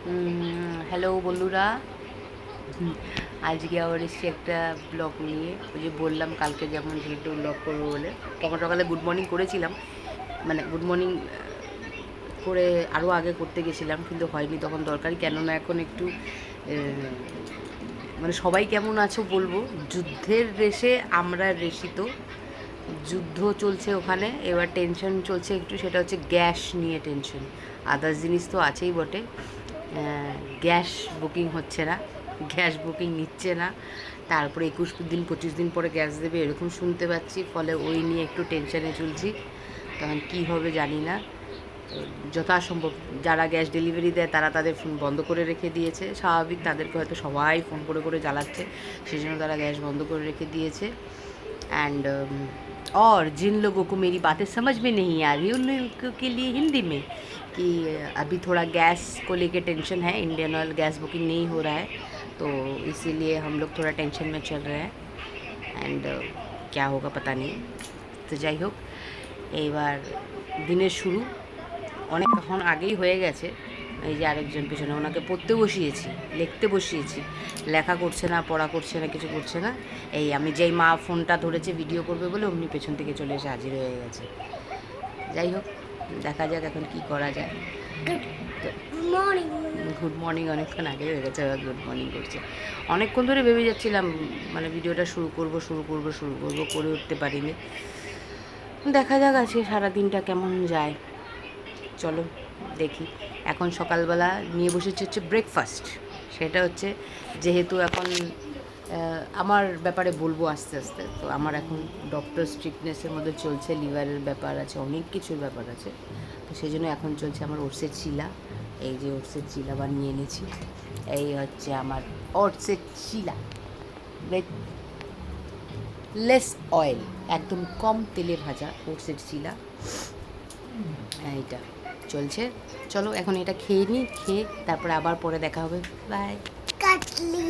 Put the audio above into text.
Hello বন্ধুরা, আজকে আবার এসেছি একটা ব্লগ নিয়ে। ওই যে বললাম কালকে যেমন যেহেতু ব্লগ করবো বলে তখন সকালে গুড মর্নিং করেছিলাম, মানে গুড মর্নিং করে আরও আগে করতে গেছিলাম কিন্তু হয়নি তখন দরকারি, কেননা এখন একটু মানে সবাই কেমন আছো বলবো, যুদ্ধের রেশে আমরা রেশিত, যুদ্ধ চলছে ওখানে। এবার টেনশন চলছে একটু, সেটা হচ্ছে গ্যাস নিয়ে টেনশন। আদার্স জিনিস তো আছেই বটে, গ্যাস বুকিং হচ্ছে না, গ্যাস বুকিং নিচ্ছে না। তারপরে 21 দিন 25 দিন পরে গ্যাস দেবে এরকম শুনতে পাচ্ছি, ফলে ওই নিয়ে একটু টেনশানে চলছি। তখন কী হবে জানি না। যথাসম্ভব যারা গ্যাস ডেলিভারি দেয় তারা তাদের ফোন বন্ধ করে রেখে দিয়েছে, স্বাভাবিক, তাদেরকে হয়তো সবাই ফোন করে করে জ্বালাচ্ছে, সেই জন্য তারা গ্যাস বন্ধ করে রেখে দিয়েছে। एंड और जिन लोगों को मेरी बातें समझ में नहीं आ रही उन लोगों के लिए हिंदी में कि अभी थोड़ा गैस को लेके टेंशन है, इंडियन ऑयल गैस बुकिंग नहीं हो रहा है, तो इसीलिए हम लोग थोड़ा टेंशन में चल रहे हैं। एंड क्या होगा पता नहीं। तो যাই হোক, এইবার দিনের শুরু অনেকক্ষণ আগেই হয়ে গেছে। এই যে আরেকজন পেছনে, ওনাকে পড়তে বসিয়েছি, লিখতে বসিয়েছি, লেখা করছে না, পড়া করছে না, কিছু করছে না। এই আমি যেই মা ফোনটা ধরেছে ভিডিও করবে বলে অমনি পেছন থেকে চলে এসে হাজির হয়ে গেছে। যাই হোক, দেখা যাক এখন কি করা যায়। গুড মর্নিং অনেকক্ষণ আগে হয়ে গেছে, আবার গুড মর্নিং করছে। অনেকক্ষণ ধরে ভেবে যাচ্ছিলাম মানে ভিডিওটা শুরু করব করে উঠতে পারিনি। দেখা যাক আজকে সারাদিনটা কেমন যায়, চলো দেখি। এখন সকালবেলা নিয়ে বসেছি হচ্ছে ব্রেকফাস্ট। সেটা হচ্ছে, যেহেতু এখন আমার ব্যাপারে বলবো আস্তে আস্তে, তো আমার এখন ডক্টর স্ট্রিক্টনেসের মধ্যে চলছে, লিভারের ব্যাপার আছে, অনেক কিছুর ব্যাপার আছে, তো সেই জন্য এখন চলছে আমার ওটসের চিলা। এই যে ওটসের চিলা বানিয়ে এনেছি, এই হচ্ছে আমার ওটসের চিলা উইথ লেস অয়েল, একদম কম তেলে ভাজা ওটসের চিলা, এইটা চলছে। চলো এখন এটা খেয়ে নিই, খেয়ে তারপরে আবার পরে দেখা হবে। বাই। কাটলি।